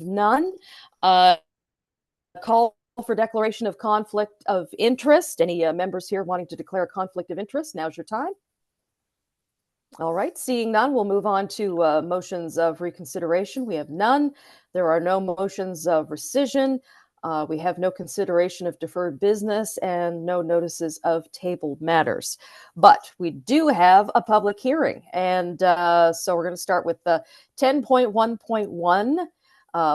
None. Uh, Call for declaration of conflict of interest. Any members here wanting to declare a conflict of interest? Now's your time. All right, seeing none, we'll move on to motions of reconsideration. We have none. There are no motions of rescission. We have no consideration of deferred business and no notices of tabled matters. But we do have a public hearing. And so we're going to start with 10.1.1.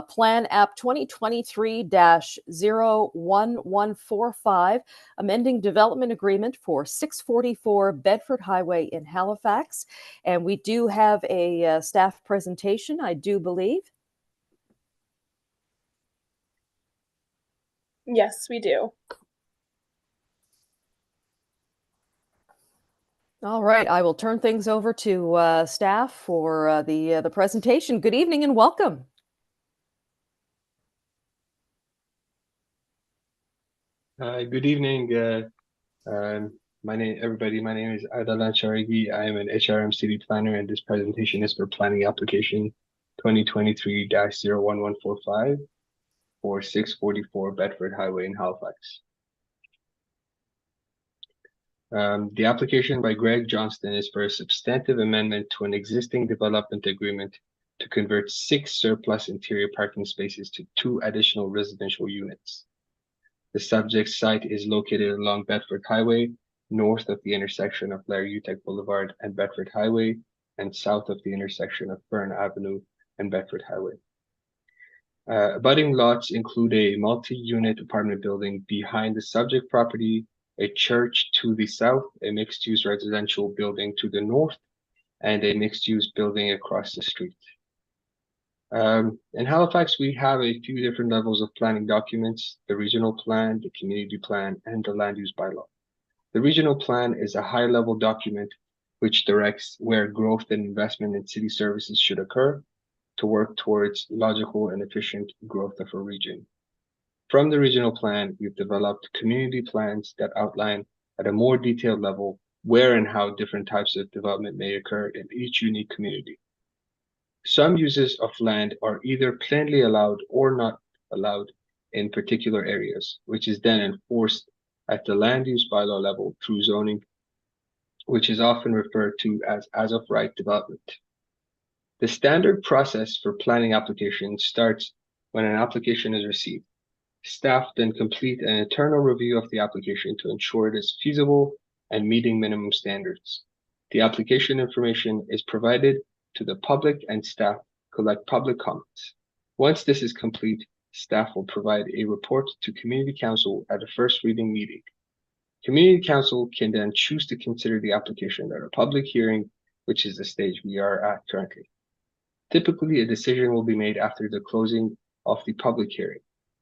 Plan App 2023-01145, amending development agreement for 644 Bedford Highway in Halifax. And we do have a staff presentation, I do believe. Yes, we do. All right, I will turn things over to staff for the presentation. Good evening and welcome. Good evening, my name is Adalan Sharigi. I am an HRM city planner, and this presentation is for planning application 2023-01145 for 644 Bedford Highway in Halifax. The application by Greg Johnston is for a substantive amendment to an existing development agreement to convert 6 surplus interior parking spaces to 2 additional residential units. The subject site is located along Bedford Highway, north of the intersection of Larry Utek Boulevard and Bedford Highway, and south of the intersection of Fern Avenue and Bedford Highway. Abutting lots include a multi-unit apartment building behind the subject property, a church to the south, a mixed-use residential building to the north, and a mixed-use building across the street. In Halifax, we have a few different levels of planning documents: the regional plan, the community plan, and the land use bylaw. The regional plan is a high-level document which directs where growth and investment in city services should occur to work towards logical and efficient growth of a region. From the regional plan, we've developed community plans that outline at a more detailed level where and how different types of development may occur in each unique community. Some uses of land are either plainly allowed or not allowed in particular areas, which is then enforced at the land use bylaw level through zoning, which is often referred to as of right development. The standard process for planning applications starts when an application is received. Staff then complete an internal review of the application to ensure it is feasible and meeting minimum standards. The application information is provided to the public and staff collect public comments. Once this is complete, staff will provide a report to Community Council at a first reading meeting. Community Council can then choose to consider the application at a public hearing, which is the stage we are at currently. Typically, a decision will be made after the closing of the public hearing.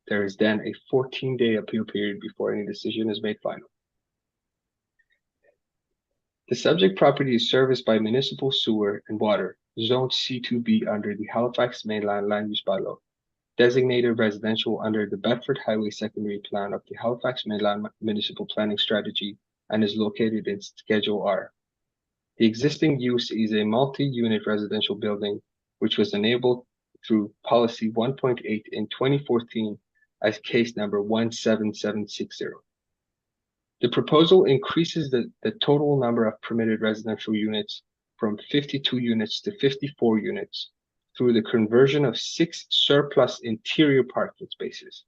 There is then a 14-day appeal period before any decision is made final. The subject property is serviced by municipal sewer and water, Zone C2B under the Halifax Mainland Land Use Bylaw, designated residential under the Bedford Highway Secondary Plan of the Halifax Mainland Municipal Planning Strategy, and is located in Schedule R. The existing use is a multi-unit residential building, which was enabled through Policy 1.8 in 2014 as case number 17760. The proposal increases the total number of permitted residential units from 52 units to 54 units through the conversion of 6 surplus interior parking spaces.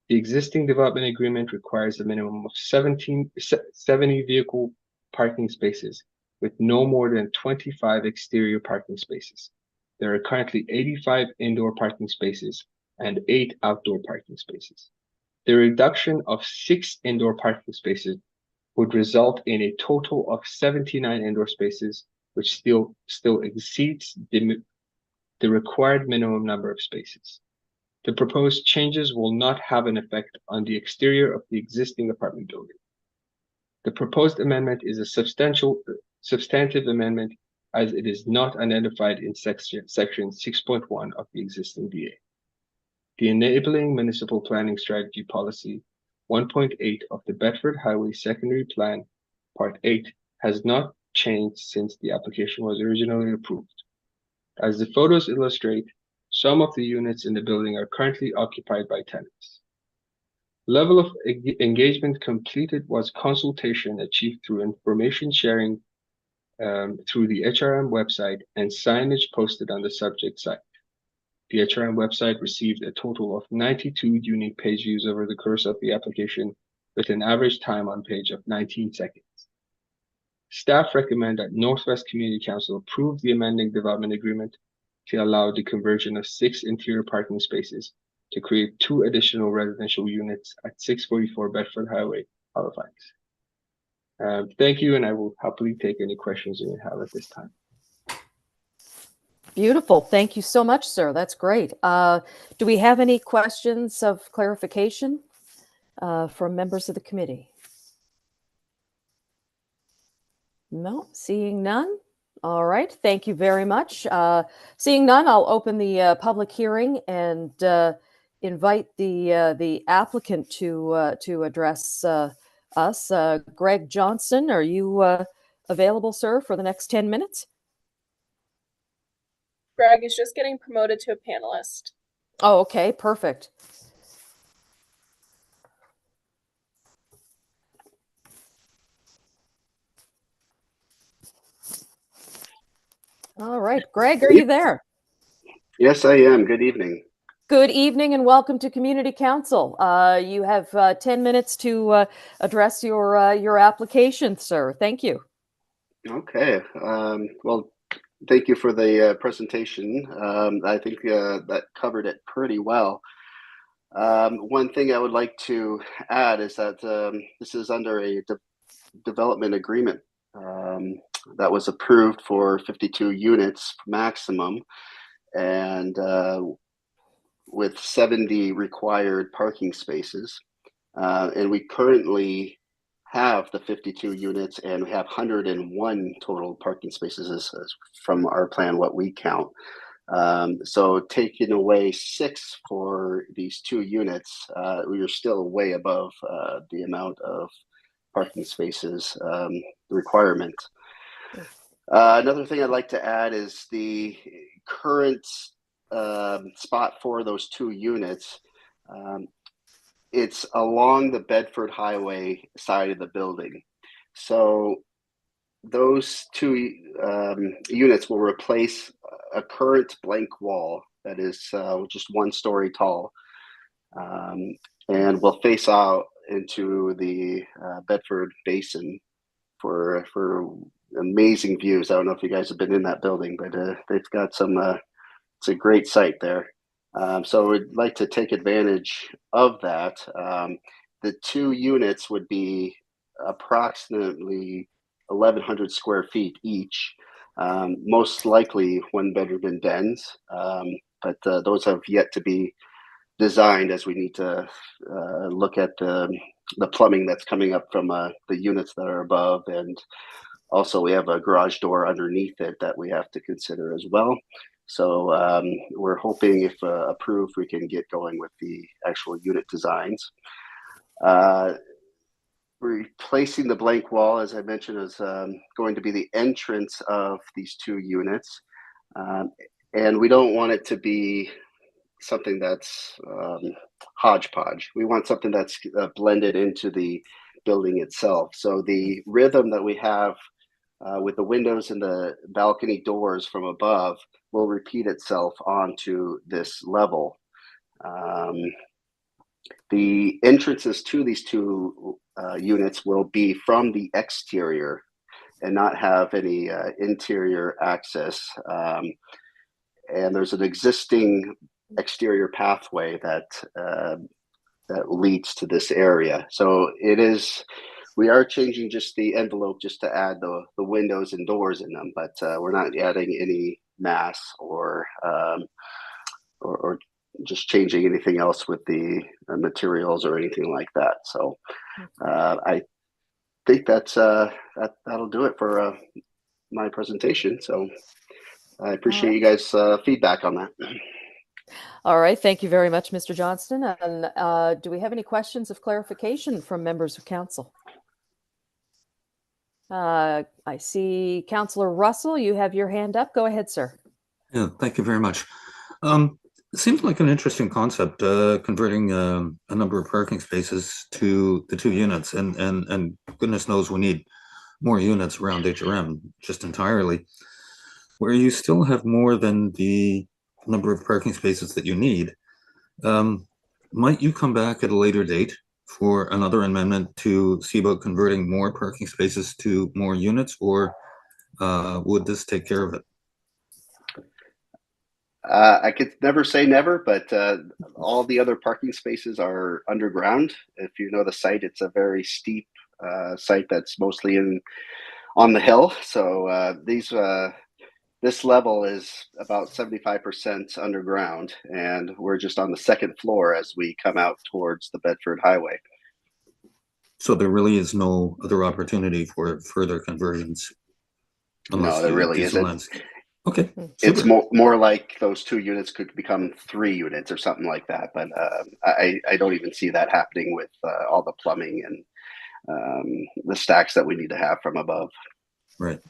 The existing development agreement requires a minimum of 70 vehicle parking spaces with no more than 25 exterior parking spaces. There are currently 85 indoor parking spaces and 8 outdoor parking spaces. The reduction of 6 indoor parking spaces would result in a total of 79 indoor spaces, which still exceeds the required minimum number of spaces. The proposed changes will not have an effect on the exterior of the existing apartment building. The proposed amendment is a substantive amendment as it is not identified in section 6.1 of the existing DA. The Enabling Municipal Planning Strategy Policy 1.8 of the Bedford Highway Secondary Plan, Part 8, has not changed since the application was originally approved. As the photos illustrate, Some of the units in the building are currently occupied by tenants. Level of engagement completed was consultation achieved through information sharing through the HRM website and signage posted on the subject site. The HRM website received a total of 92 unique page views over the course of the application, with an average time on page of 19 seconds. Staff recommend that Northwest Community Council approve the amending development agreement to allow the conversion of 6 interior parking spaces to create 2 additional residential units at 644 Bedford Highway, Halifax. Thank you, and I will happily take any questions you may have at this time. Beautiful. Thank you so much, sir. That's great. Do we have any questions of clarification from members of the committee? No, seeing none. All right. Thank you very much. Seeing none, I'll open the public hearing and invite the applicant to address us. Greg Johnson, are you available, sir, for the next 10 minutes? Greg is just getting promoted to a panelist. Oh, okay. Perfect. All right. Greg, are you there? Yes, I am. Good evening. Good evening and welcome to Community Council. You have 10 minutes to address your application, sir. Thank you. Okay. Well, thank you for the presentation. I think that covered it pretty well. One thing I would like to add is that this is under a development agreement that was approved for 52 units maximum, and with 70 required parking spaces. And we currently have the 52 units and we have 101 total parking spaces as from our plan, what we count. So taking away 6 for these 2 units, we are still way above the amount of parking spaces requirement. Another thing I'd like to add is the current spot for those 2 units. It's along the Bedford Highway side of the building. So those 2 units will replace a current blank wall that is just 1 story tall, and will face out into the Bedford Basin for amazing views. I don't know if you guys have been in that building, but they've got some, it's a great site there. So we'd like to take advantage of that. The 2 units would be approximately 1,100 square feet each, most likely 1-bedroom and dens, but those have yet to be designed, as we need to look at the plumbing that's coming up from the units that are above, and also we have a garage door underneath it that we have to consider as well. So we're hoping, if approved, we can get going with the actual unit designs. Replacing the blank wall, as I mentioned, is going to be the entrance of these 2 units. And we don't want it to be something that's hodgepodge. We want something that's blended into the building itself. So the rhythm that we have with the windows and the balcony doors from above will repeat itself onto this level. The entrances to these 2 units will be from the exterior and not have any interior access. And there's an existing exterior pathway that leads to this area. So we are changing just the envelope just to add the windows and doors in them, but we're not adding any mass or just changing anything else with the materials or anything like that. So I think that'll do it for my presentation. So I appreciate you guys' feedback on that. All right. Thank you very much, Mr. Johnston. And do we have any questions of clarification from members of council? I see Councillor Russell, you have your hand up. Go ahead, sir. Yeah, thank you very much. It seems like an interesting concept, converting a number of parking spaces to the 2 units, and goodness knows we need more units around HRM just entirely, where you still have more than the number of parking spaces that you need. Might you come back at a later date for another amendment to see about converting more parking spaces to more units, or would this take care of it? I could never say never, but all the other parking spaces are underground. If you know the site, it's a very steep site that's mostly on the hill. So this level is about 75% underground, and we're just on the second floor as we come out towards the Bedford Highway. So there really is no other opportunity for further conversions unless No, there you really do some isn't. landscape. Okay, It's super. more like those 2 units could become 3 units or something like that. But I don't even see that happening with all the plumbing and the stacks that we need to have from above. Right.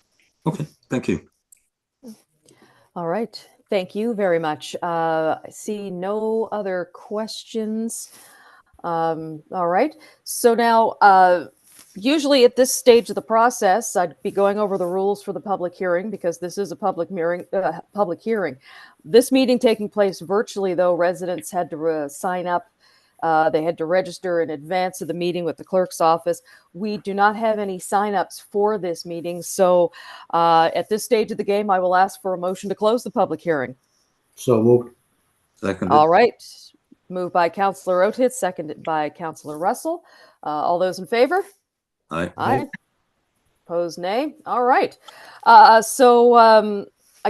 Okay, thank you. All right. Thank you very much. I see no other questions. All right. So now, usually at this stage of the process, I'd be going over the rules for the public hearing because this is a public hearing. This meeting taking place virtually, though, residents had to sign up. They had to register in advance of the meeting with the clerk's office. We do not have any signups for this meeting. So at this stage of the game, I will ask for a motion to close the public hearing. So moved. Seconded. All right. Moved by Councillor Oatit, seconded by Councillor Russell. All those in favor? Aye. Aye. Opposed, nay. All right. I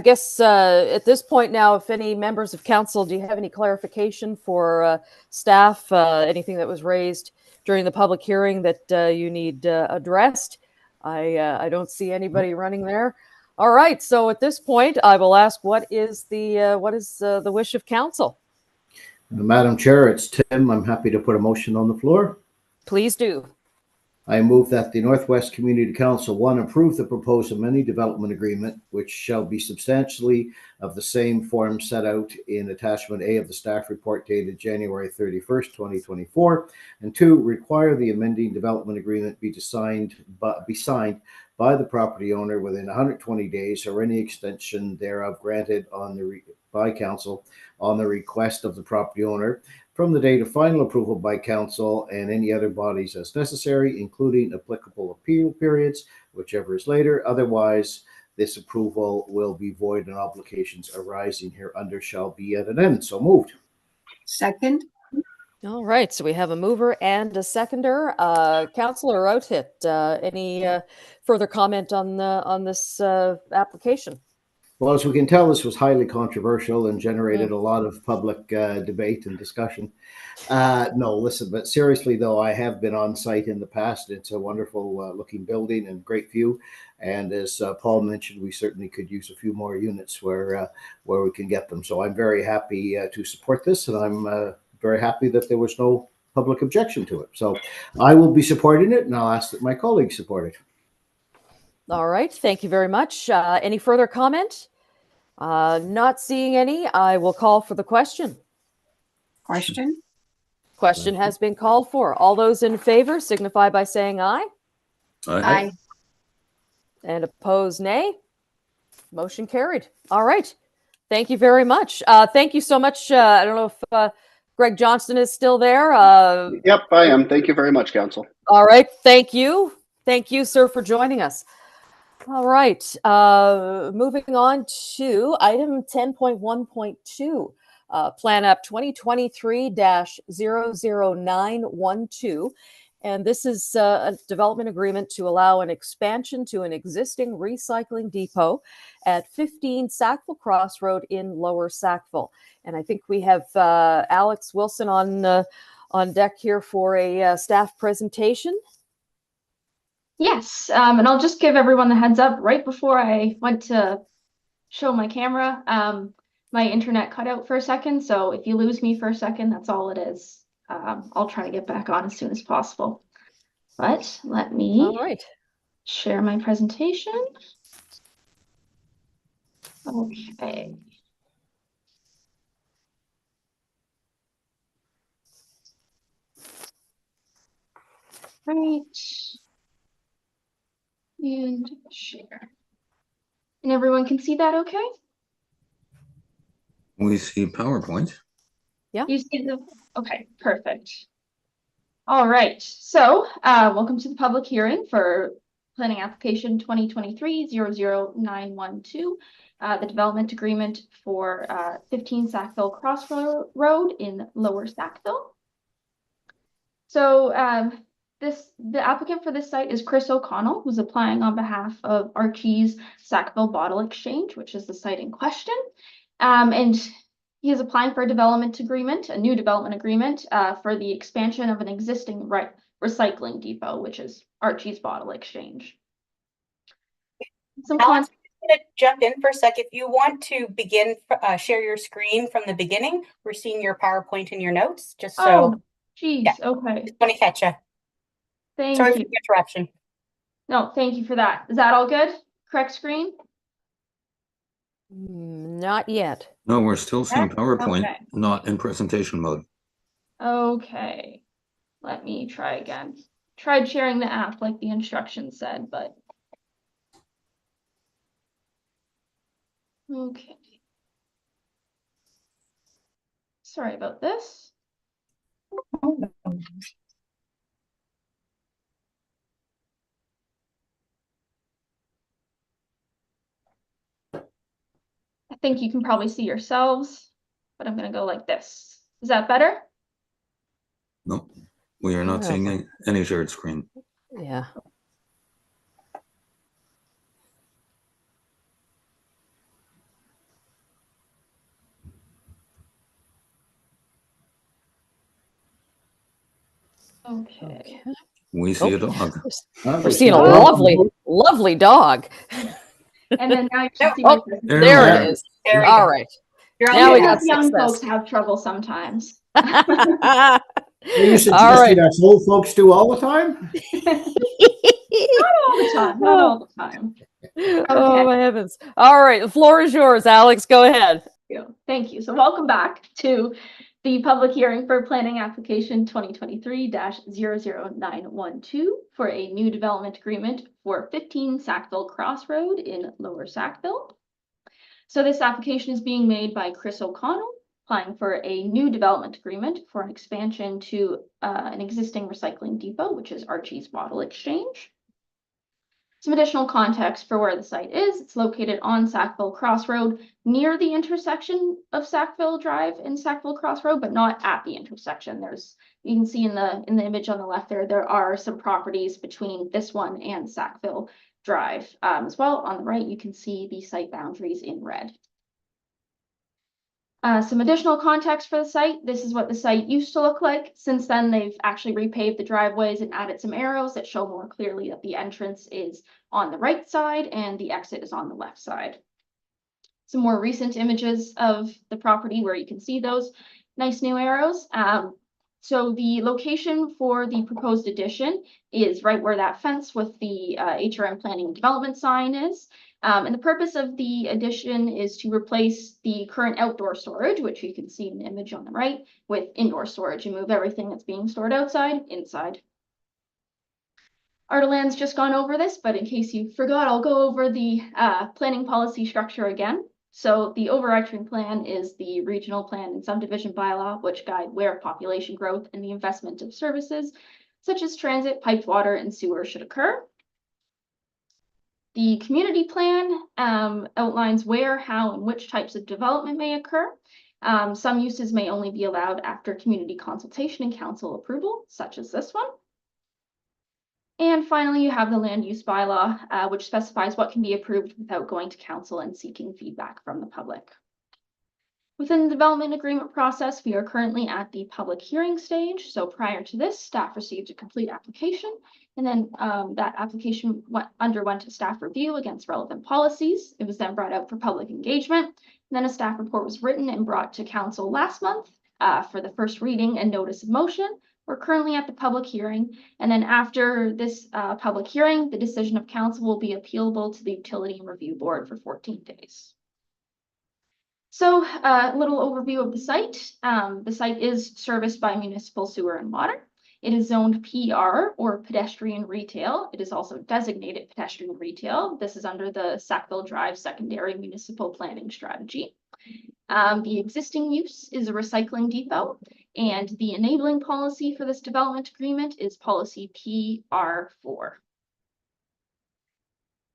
guess at this point now, if any members of council, do you have any clarification for staff? Anything that was raised during the public hearing that you need addressed? I don't see anybody running there. All right. So at this point, I will ask, what is the wish of council? Madam Chair, it's Tim. I'm happy to put a motion on the floor. Please do. I move that the Northwest Community Council, 1, approve the proposed amending development agreement, which shall be substantially of the same form set out in attachment A of the staff report dated January 31st, 2024, and 2, require the amending development agreement be signed by the property owner within 120 days or any extension thereof granted by council on the request of the property owner from the date of final approval by council and any other bodies as necessary, including applicable appeal periods, whichever is later. Otherwise, this approval will be void and obligations arising hereunder shall be at an end. So moved. Second. All right. So we have a mover and a seconder. Councillor Oatit, any further comment on this application? Well, as we can tell, this was highly controversial and generated a lot of public debate and discussion. No, listen, but seriously, though, I have been on site in the past. It's a wonderful looking building and great view. And as Paul mentioned, we certainly could use a few more units where we can get them. So I'm very happy to support this, and I'm very happy that there was no public objection to it. So I will be supporting it, and I'll ask that my colleagues support it. All right. Thank you very much. Any further comment? Not seeing any. I will call for the question. Question. Question has been called for. All those in favor signify by saying aye. Aye. And opposed, nay. Motion carried. All right. Thank you very much. Thank you so much. I don't know if Greg Johnston is still there. Yep, I am. Thank you very much, Council. All right. Thank you. Thank you, sir, for joining us. All right. Moving on to item 10.1.2, Plan App 2023-00912. And this is a development agreement to allow an expansion to an existing recycling depot at 15 Sackville Cross Road in Lower Sackville. And I think we have Alex Wilson on deck here for a staff presentation. Yes, and I'll just give everyone the heads up. Right before I went to show my camera, my internet cut out for a second. So if you lose me for a second, that's all it is. I'll try to get back on as soon as possible. But let me share my presentation. Okay. Right. And share. And everyone can see that okay? We see PowerPoint. You see the, okay, perfect. All right, so welcome to the public hearing for planning application 2023-00912, the development agreement for 15 Sackville Crossroad in Lower Sackville. So the applicant for this site is Chris O'Connell, who's applying on behalf of Archie's Sackville Bottle Exchange, which is the site in question. And he is applying for a development agreement, a new development agreement for the expansion of an existing recycling depot, which is Archie's Bottle Exchange. Alex, I'm going to jump in for a sec. If you want to begin, share your screen from the beginning. We're seeing your PowerPoint and your notes, just so. Oh, geez, yeah. okay. Just want to catch you. Thank Sorry you. for the interruption. No, thank you for that. Is that all good? Correct screen? Not yet. No, we're still seeing PowerPoint, Okay. not in presentation mode. Okay. Let me try again. Tried sharing the app like the instructions said, but. Okay. Sorry about this. I think you can probably see yourselves, but I'm going to go like this. Is that better? Nope, we are not No. seeing any shared screen. Yeah. Okay. We see a Oh. dog. We're seeing a lovely dog. And then now you can see Oh, my There there we it are. is. There we All go. right. You're Now all we good. got young success. folks have trouble sometimes. Are you All suggesting right. that's old folks do all the time? Not all the time. Not all the time. Oh my heavens. All right. The floor is yours, Alex. Go ahead. Thank you. So welcome back to the public hearing for planning application 2023-00912 for a new development agreement for 15 Sackville Crossroad in Lower Sackville. So this application is being made by Chris O'Connell, applying for a new development agreement for an expansion to an existing recycling depot, which is Archie's Bottle Exchange. Some additional context for where the site is. It's located on Sackville Crossroad, near the intersection of Sackville Drive and Sackville Crossroad, but not at the intersection. You can see in the image on the left there are some properties between this one and Sackville Drive. As well, on the right, you can see the site boundaries in red. Some additional context for the site. This is what the site used to look like. Since then, they've actually repaved the driveways and added some arrows that show more clearly that the entrance is on the right side and the exit is on the left side. Some more recent images of the property where you can see those nice new arrows. So the location for the proposed addition is right where that fence with the HRM planning and development sign is. And the purpose of the addition is to replace the current outdoor storage, which you can see in the image on the right, with indoor storage and move everything that's being stored outside inside. Ardalan's just gone over this, but in case you forgot, I'll go over the planning policy structure again. So the overarching plan is the regional plan and subdivision bylaw, which guide where population growth and the investment of services, such as transit, piped water, and sewer should occur. The community plan outlines where, how, and which types of development may occur. Some uses may only be allowed after community consultation and council approval, such as this one. And finally, you have the land use bylaw, which specifies what can be approved without going to council and seeking feedback from the public. Within the development agreement process, we are currently at the public hearing stage. So prior to this, staff received a complete application, and then that application underwent a staff review against relevant policies. It was then brought out for public engagement. And then a staff report was written and brought to council last month for the first reading and notice of motion. We're currently at the public hearing, and then after this public hearing, the decision of council will be appealable to the Utility and Review Board for 14 days. So a little overview of the site. The site is serviced by municipal sewer and water. It is zoned PR, or pedestrian retail. It is also designated pedestrian retail. This is under the Sackville Drive Secondary Municipal Planning Strategy. The existing use is a recycling depot, and the enabling policy for this development agreement is policy PR4.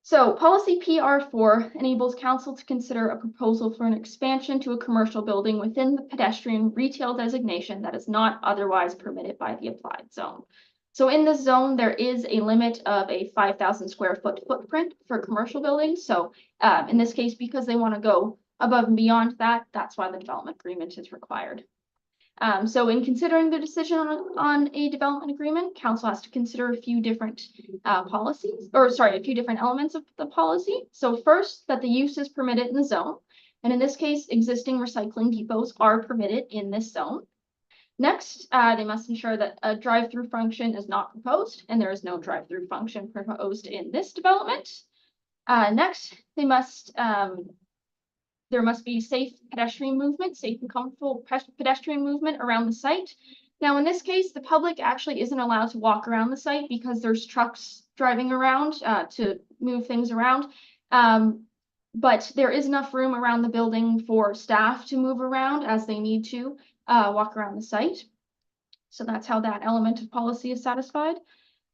So policy PR4 enables council to consider a proposal for an expansion to a commercial building within the pedestrian retail designation that is not otherwise permitted by the applied zone. So in this zone, there is a limit of a 5,000 square foot footprint for commercial buildings. So in this case, because they want to go above and beyond that, that's why the development agreement is required. So in considering the decision on a development agreement, council has to consider a few different a few different elements of the policy. So first, that the use is permitted in the zone. And in this case, existing recycling depots are permitted in this zone. Next, they must ensure that a drive-through function is not proposed, and there is no drive-through function proposed in this development. Next, there must be safe pedestrian movement, safe and comfortable pedestrian movement around the site. Now, in this case, the public actually isn't allowed to walk around the site because there's trucks driving around to move things around. But there is enough room around the building for staff to move around as they need to walk around the site. So that's how that element of policy is satisfied.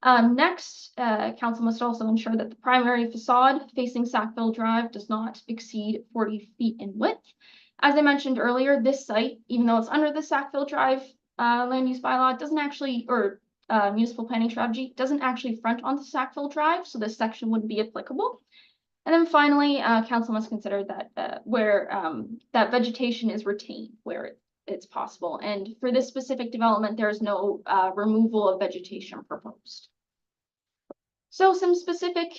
Next, council must also ensure that the primary facade facing Sackville Drive does not exceed 40 feet in width. As I mentioned earlier, this site, even though it's under the Sackville Drive land use bylaw, doesn't actually, or municipal planning strategy, doesn't actually front onto Sackville Drive, so this section wouldn't be applicable. And then finally, council must consider that where that vegetation is retained where it's possible. And for this specific development, there is no removal of vegetation proposed. So some specific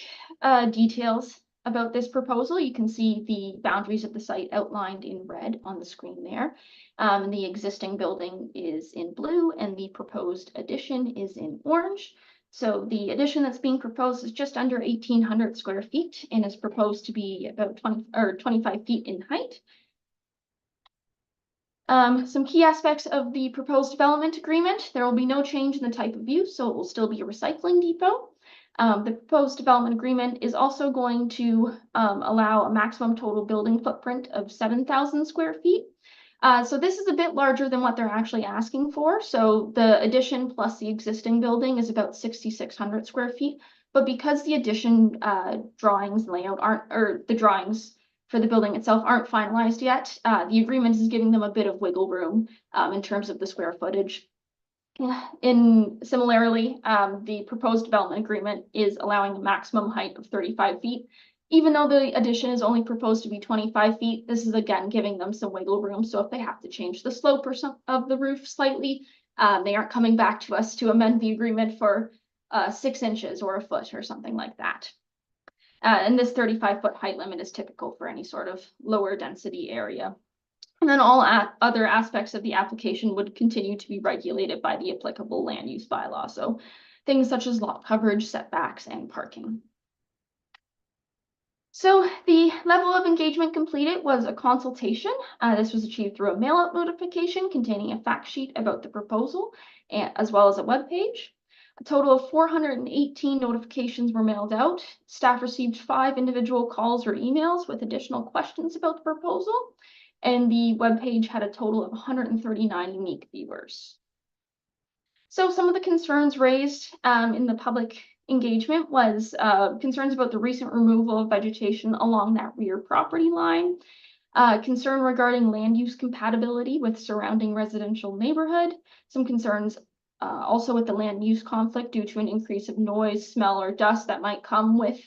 details about this proposal. You can see the boundaries of the site outlined in red on the screen there. The existing building is in blue and the proposed addition is in orange. So the addition that's being proposed is just under 1,800 square feet and is proposed to be about 25 feet in height. Some key aspects of the proposed development agreement: there will be no change in the type of use, so it will still be a recycling depot. The proposed development agreement is also going to allow a maximum total building footprint of 7,000 square feet. So this is a bit larger than what they're actually asking for. So the addition plus the existing building is about 6,600 square feet. But because the addition drawings layout or the drawings for the building itself aren't finalized yet, the agreement is giving them a bit of wiggle room in terms of the square footage. Similarly, the proposed development agreement is allowing a maximum height of 35 feet. Even though the addition is only proposed to be 25 feet, this is again giving them some wiggle room. So if they have to change the slope or some of the roof slightly, they aren't coming back to us to amend the agreement for 6 inches or a foot or something like that. And this 35-foot height limit is typical for any sort of lower density area. And then all other aspects of the application would continue to be regulated by the applicable land use bylaw. So things such as lot coverage, setbacks, and parking. So the level of engagement completed was a consultation. This was achieved through a mail-out notification containing a fact sheet about the proposal, as well as a web page. A total of 418 notifications were mailed out. Staff received 5 individual calls or emails with additional questions about the proposal. And the webpage had a total of 139 unique viewers. So some of the concerns raised in the public engagement was concerns about the recent removal of vegetation along that rear property line, concern regarding land use compatibility with surrounding residential neighborhood, some concerns also with the land use conflict due to an increase of noise, smell, or dust that might come with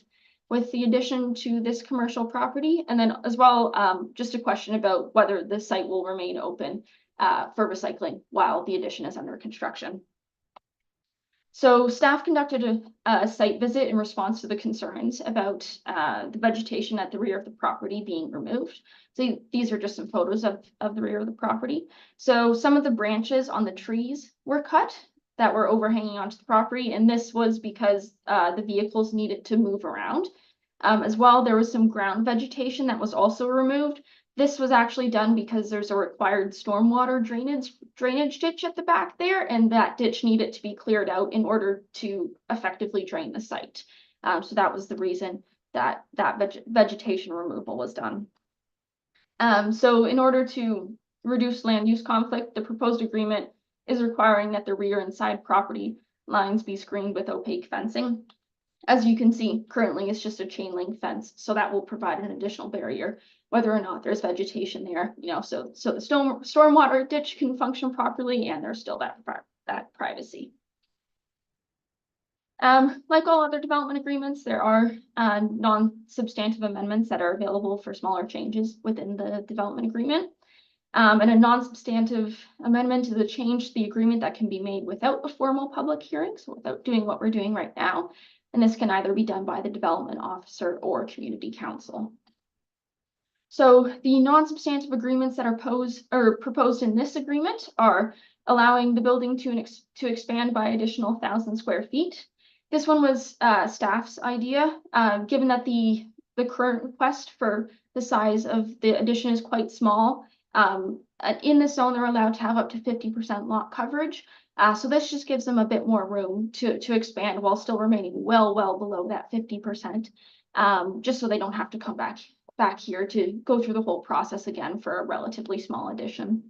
the addition to this commercial property. And then as well, just a question about whether the site will remain open for recycling while the addition is under construction. So staff conducted a site visit in response to the concerns about the vegetation at the rear of the property being removed. So these are just some photos of the rear of the property. So some of the branches on the trees were cut that were overhanging onto the property, and this was because the vehicles needed to move around. As well, there was some ground vegetation that was also removed This was actually done because there's a required stormwater drainage ditch at the back there, and that ditch needed to be cleared out in order to effectively drain the site. So that was the reason that vegetation removal was done. So in order to reduce land use conflict, the proposed agreement is requiring that the rear and side property lines be screened with opaque fencing. As you can see, currently it's just a chain link fence, so that will provide an additional barrier, whether or not there's vegetation there, so the stormwater ditch can function properly and there's still that privacy. Like all other development agreements, there are non-substantive amendments that are available for smaller changes within the development agreement. And a non-substantive amendment is a change to the agreement that can be made without a formal public hearing, so without doing what we're doing right now. And this can either be done by the development officer or community council. So the non-substantive agreements that are proposed in this agreement are allowing the building to expand by additional 1,000 square feet. This one was staff's idea, given that the current request for the size of the addition is quite small. In the zone, they're allowed to have up to 50% lot coverage. So this just gives them a bit more room to expand while still remaining well below that 50%, just so they don't have to come back here to go through the whole process again for a relatively small addition.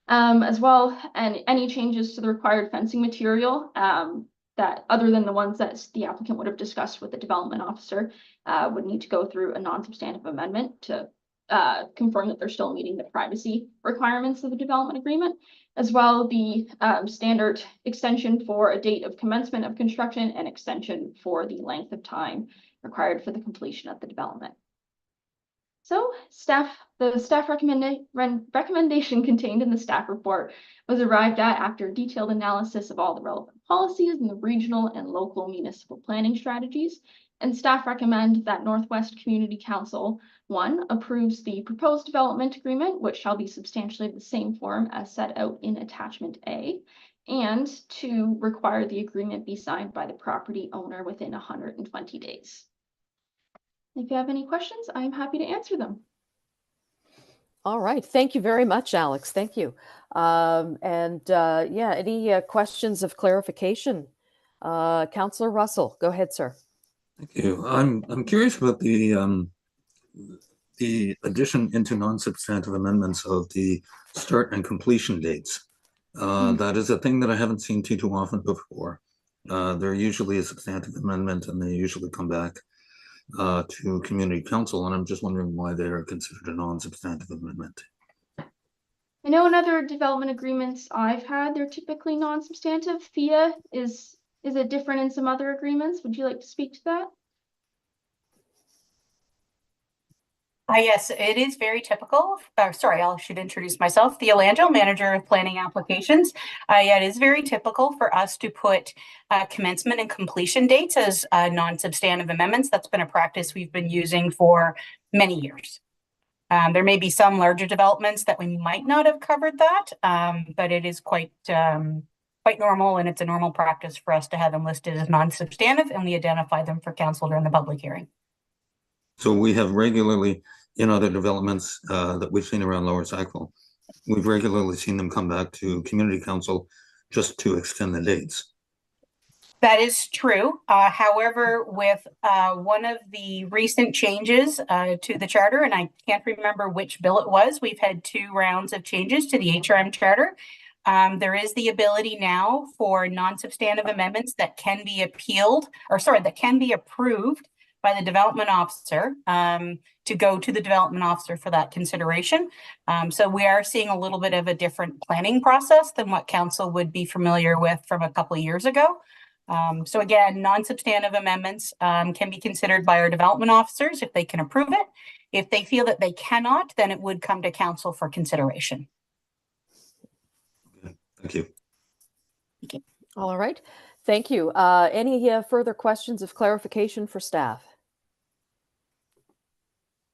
As well, and any changes to the required fencing material that other than the ones that the applicant would have discussed with the development officer would need to go through a non-substantive amendment to confirm that they're still meeting the privacy requirements of the development agreement, as well the standard extension for a date of commencement of construction and extension for the length of time required for the completion of the development. So the staff recommendation contained in the staff report was arrived at after detailed analysis of all the relevant policies and the regional and local municipal planning strategies. And staff recommend that Northwest Community Council 1 approves the proposed development agreement, which shall be substantially the same form as set out in attachment A, and 2, require the agreement be signed by the property owner within 120 days. If you have any questions, I'm happy to answer them. All right. Thank you very much, Alex. Thank you. Yeah, any questions of clarification? Councillor Russell, go ahead, sir. Thank you. I'm curious about the addition into non-substantive amendments of the start and completion dates. That is a thing that I haven't seen too often before. They're usually a substantive amendment and they usually come back to community council, and I'm just wondering why they're considered a non-substantive amendment. I know in other development agreements I've had, they're typically non-substantive. FIA is it different in some other agreements? Would you like to speak to that? Yes, it is very typical. Sorry, I should introduce myself. Thea Langell, Manager of Planning Applications. Yeah, it is very typical for us to put commencement and completion dates as non-substantive amendments. That's been a practice we've been using for many years. There may be some larger developments that we might not have covered that, but it is quite normal, and it's a normal practice for us to have them listed as non-substantive, and we identify them for council during the public hearing. So we have regularly, in other developments that we've seen around Lower Sackville, we've regularly seen them come back to community council just to extend the dates. That is true. However, with one of the recent changes to the charter, and I can't remember which bill it was, we've had 2 rounds of changes to the HRM charter. There is the ability now for non-substantive amendments that can be that can be approved by the development officer to go to the development officer for that consideration. So we are seeing a little bit of a different planning process than what council would be familiar with from a couple of years ago. So again, non-substantive amendments can be considered by our development officers if they can approve it. If they feel that they cannot, then it would come to council for consideration. Okay. Thank you. Okay. All right. Thank you. Any further questions of clarification for staff?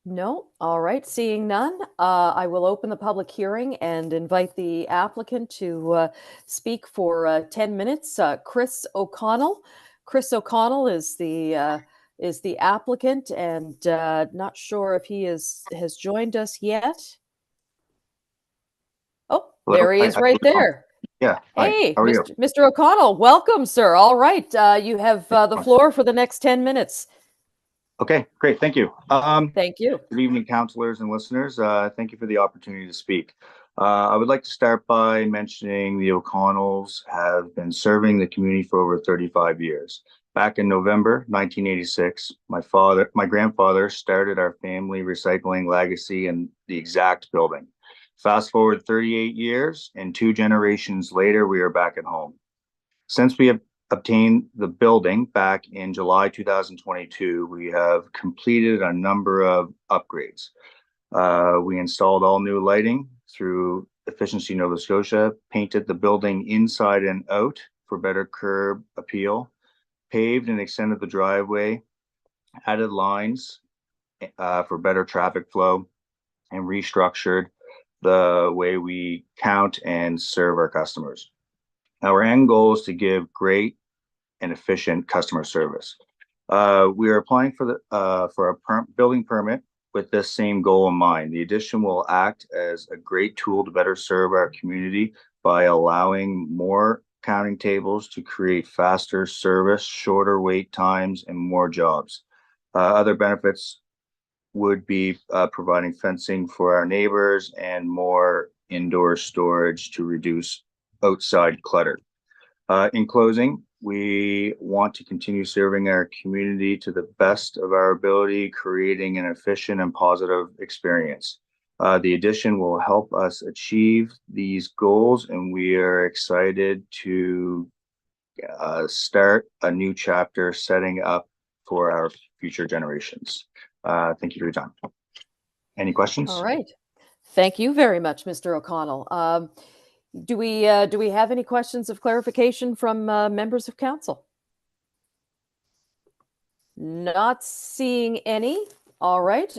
No? All right. Seeing none, I will open the public hearing and invite the applicant to speak for 10 minutes. Chris O'Connell. Chris O'Connell is the is the applicant, and not sure if he has joined us yet. Oh, Hello, there he is right there. Yeah. Hi. Hey, How are you? Mr. O'Connell, welcome, sir. All right, you have the floor for the next 10 minutes. Okay, great. Thank you. Thank you. Good evening, counselors and listeners. Thank you for the opportunity to speak. I would like to start by mentioning the O'Connells have been serving the community for over 35 years. Back in November 1986, my grandfather started our family recycling legacy in the exact building. Fast forward 38 years, and 2 generations later, we are back at home. Since we have obtained the building back in July 2022, we have completed a number of upgrades. We installed all new lighting through Efficiency Nova Scotia, painted the building inside and out for better curb appeal, paved and extended the driveway, added lines for better traffic flow, and restructured the way we count and serve our customers. Our end goal is to give great and efficient customer service. We are applying for a building permit with this same goal in mind. The addition will act as a great tool to better serve our community by allowing more counting tables to create faster service, shorter wait times, and more jobs. Other benefits would be providing fencing for our neighbors and more indoor storage to reduce outside clutter. In closing, we want to continue serving our community to the best of our ability, creating an efficient and positive experience. The addition will help us achieve these goals, and we are excited to start a new chapter setting up for our future generations. Thank you for your time. Any questions? All right. Thank you very much, Mr. O'Connell. Do we have any questions of clarification from members of council? Not seeing any. All right.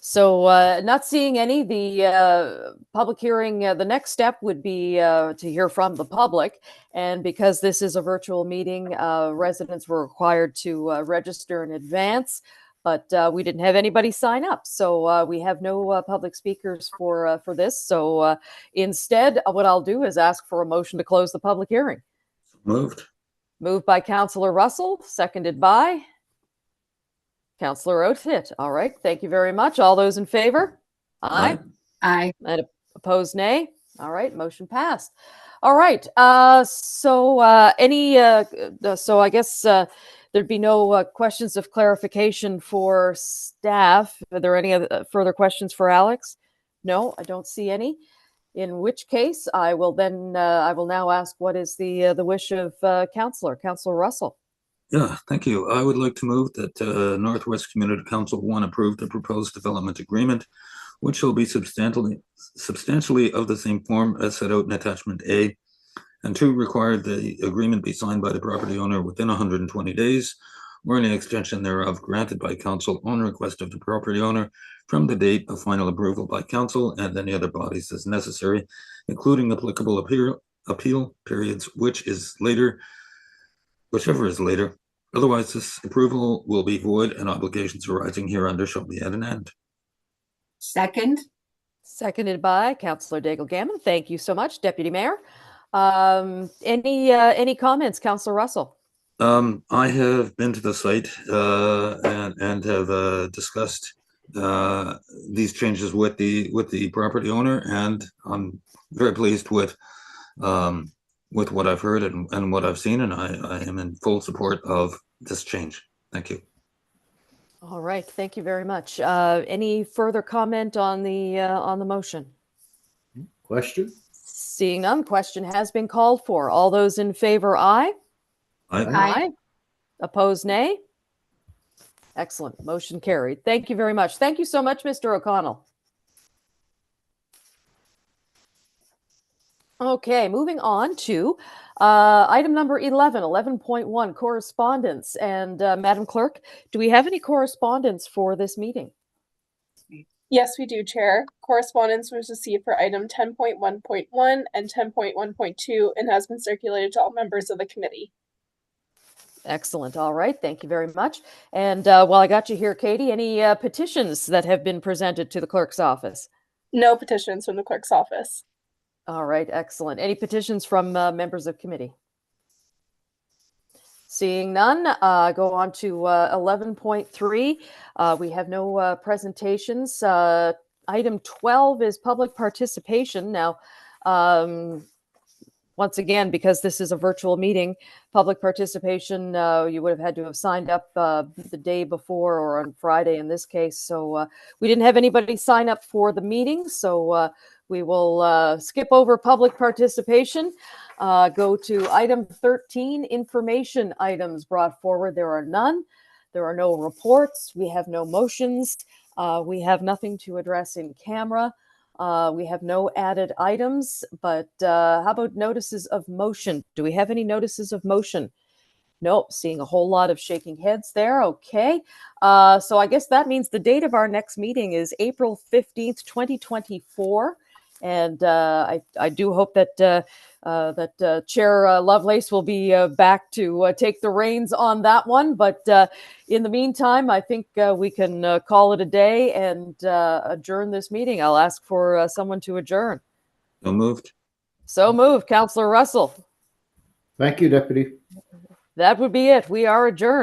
So not seeing any, the public hearing, the next step would be to hear from the public. And because this is a virtual meeting, residents were required to register in advance, but we didn't have anybody sign up. So we have no public speakers for this. So instead, what I'll do is ask for a motion to close the public hearing. Moved. Moved by Councillor Russell, seconded by Councillor Outfit. All right. Thank you very much. All those in favor? Aye. Aye. And opposed, nay. All right. Motion passed. All right. So I guess there'd be no questions of clarification for staff. Are there any other further questions for Alex? No, I don't see any. In which case, I will now ask what is the wish of Councillor Russell. Yeah, thank you. I would like to move that Northwest Community Council 1 approve the proposed development agreement, which shall be substantially of the same form as set out in attachment A, and 2, require the agreement be signed by the property owner within 120 days, or any extension thereof granted by council on request of the property owner from the date of final approval by council and any other bodies as necessary, including applicable appeal periods, whichever is later. Otherwise, this approval will be void and obligations arising hereunder shall be at an end. Second. Seconded by Councillor Daigle Gammon. Thank you so much, Deputy Mayor. Any comments, Councillor Russell? I have been to the site and have discussed these changes with the property owner, and I'm very pleased with what I've heard and what I've seen, and I am in full support of this change. Thank you. All right, thank you very much. Any further comment on the motion? Question? Seeing none, question has been called for. All those in favor, aye. Aye. Aye. Opposed, nay. Excellent. Motion carried. Thank you very much. Thank you so much, Mr. O'Connell. Okay, moving on to item number 11.1, correspondence. And Madam Clerk, do we have any correspondence for this meeting? Yes, we do, Chair. Correspondence was received for item 10.1.1 and 10.1.2 and has been circulated to all members of the committee. Excellent. All right. Thank you very much. And while I got you here, Katie, any petitions that have been presented to the clerk's office? No petitions from the clerk's office. All right. Excellent. Any petitions from members of committee? Seeing none, go on to 11.3. We have no presentations. Item 12 is public participation. Now, once again, because this is a virtual meeting, public participation, you would have had to have signed up the day before or on Friday in this case. So we didn't have anybody sign up for the meeting. So we will skip over public participation. Go to item 13, information items brought forward. There are none. There are no reports. We have no motions. We have nothing to address in camera. We have no added items, but how about notices of motion? Do we have any notices of motion? Nope, seeing a whole lot of shaking heads there. Okay. So I guess that means the date of our next meeting is April 15th, 2024. And I do hope that Chair Lovelace will be back to take the reins on that one. But in the meantime, I think we can call it a day and adjourn this meeting. I'll ask for someone to adjourn. So moved. So moved, Councillor Russell. Thank you, Deputy. That would be it. We are adjourned.